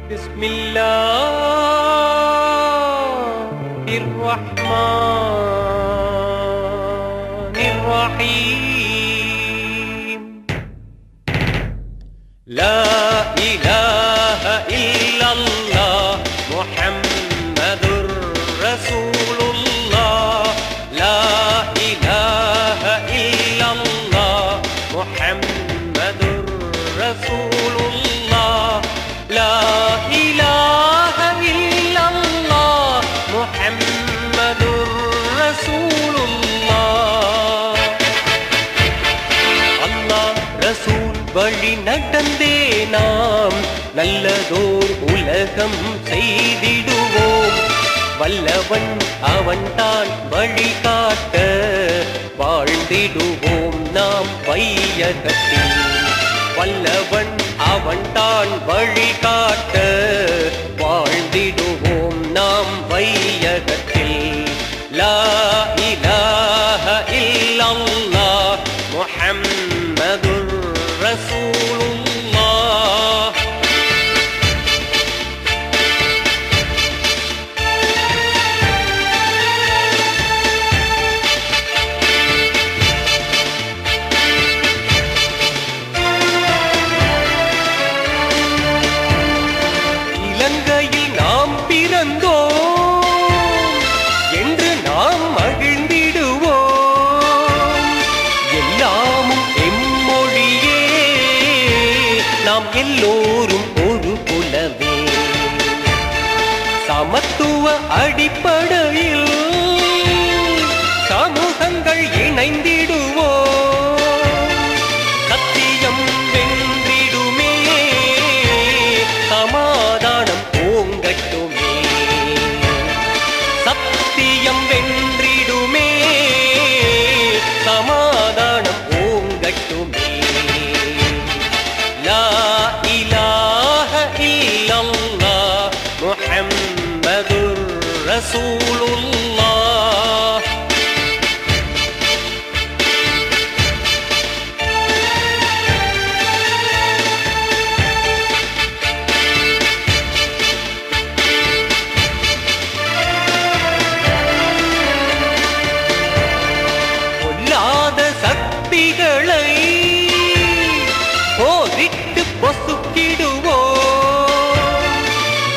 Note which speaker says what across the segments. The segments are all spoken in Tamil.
Speaker 1: Bismillahirrahmanirrahim. La ilaha illallah Muhammadur Rasulullah. La ilaha illallah Muhammadur Rasulullah. La ilaha illallah Muhammadur Rasulullah. Allah Rasul வழி நடந்தே நாம் நல்லதோர் உலகம் செய்திடுவோம். வல்லவன் அவன்தான் வழிகாட்ட வாழ்ந்திடுவோம் நாம் வையகத்தில். வல்லவன் அவன்தான் வழிகாட்ட வாழ்ந்திடுவோம் நாம் வையகத்தில். லா இலாஹ இல்லல்லாஹ் முஹம்மதுர் ரசூலுல்லாஹ். இலங்கையில் நாம் பிறந்தோம் என்று நாம் மகிழ்ந்திடுவோம். எல்லாமும் எம்மொழியே, நாம் எல்லோரும் ஒரு குலமே. சமத்துவ அடிப்படையில் சமூகங்கள் இணைந்திடுவோம். சத்தியம் வென்றிடுமே, சமாதானம் ஓங்கட்டுமே. சத்தியம் வென்றிடுமே, சமாதானம் ஓங்கட்டுமே. லா இலாஹ இல்லல்லாஹ் முஹம்மதுர் ரசூலுல்லாஹ். பொல்லாத சக்திகளை போரிட்டு பொசுக்கிடுவோம்.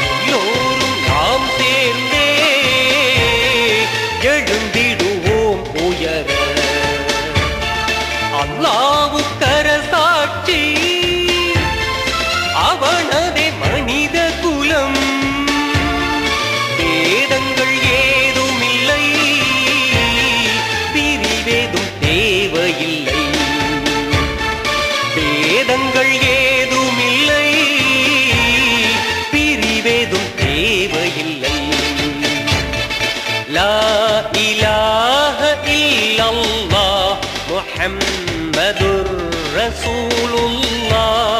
Speaker 1: எல்லோரும் நாம் சேர்ந்தே எழுந்திடுவோம் உயர. அல்லாஹ்வுக்கர சாட்சி, அவனதே மனித குலம். வேதங்கள் ஏதுமில்லை, பிரிவேதும் தேவையில்லை. வேதங்கள் ஏதுமில்லை, பிரிவேதும் தேவையில்லை. லா இலாஹ இல்லல்லாஹ் முஹம்மதுர் ரசூலுல்லாஹ்.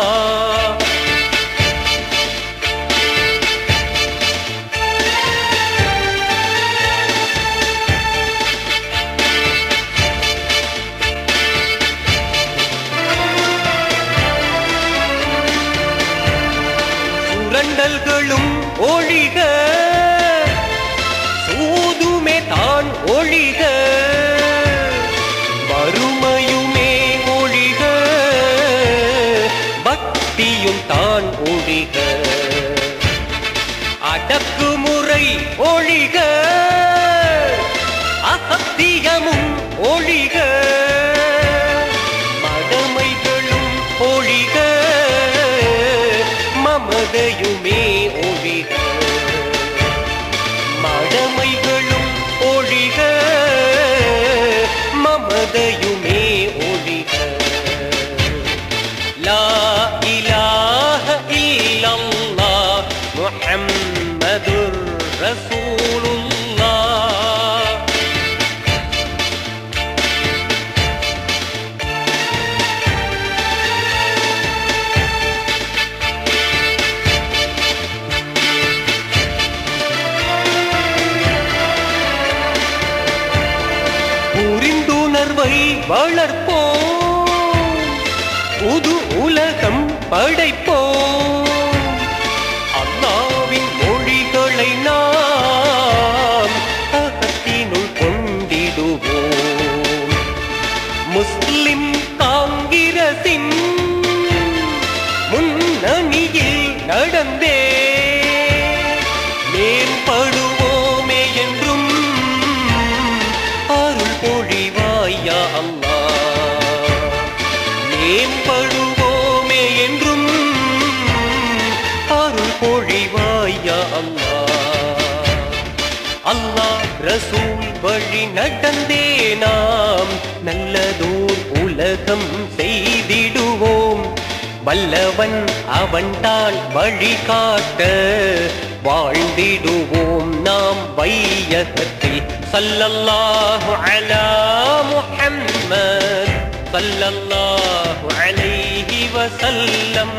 Speaker 1: சுரண்டல்களும் ஒழிக, சூதுமே தான் ஒழிக. வறுமையுமே ஒழிக, பக்தியும் தான் ஒழிக. அடக்குமுறை ஒழிக, அசத்தியமும் ஒழிக. மடமைகளும் ஒழிக, மமதையுமே ஒழிக. மடமைகளும் ஒழிக, மமதையுமே ஒழிக. லா இலாஹ இல்லல்லாஹ் முஹம்மதுர் ரசூலுல்லாஹ். புரிந்துணர்வை வளர்ப்போம், புது உலகம் படைப்போம். நனியில் நடந்தே மேம்படுவோமே என்றும் அருள் பொழிவாய் யா அல்லாஹ். மேம்படுவோமே என்றும் அருள் பொழிவாய் யா அல்லாஹ். அல்லாஹ் ரசூல் வழி நடந்தே நாம் நல்லதோர் உலகம் செய்திடுவோம். வல்லவன் அவன்தான் வழிகாட்ட வாழ்ந்திடுவோம் நாம் வையகத்தில். ஸல்லல்லாஹு அலா முஹம்மத் ஸல்லல்லாஹு அலைஹி வஸல்லம்.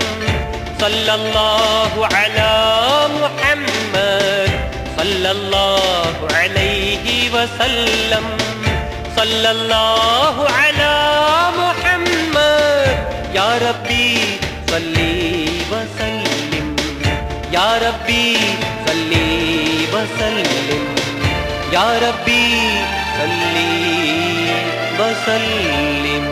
Speaker 1: ஸல்லல்லாஹு அலா முஹம்மத் ஸல்லல்லாஹு அலைஹி வஸல்லம். ஸல்லல்லாஹு அலா முஹம்மத். யா ரப்பி ஸல்லி வஸல்லிம். யா ரப்பி ஸல்லி வஸல்லிம். யா ரப்பி ஸல்லி வஸல்லிம்.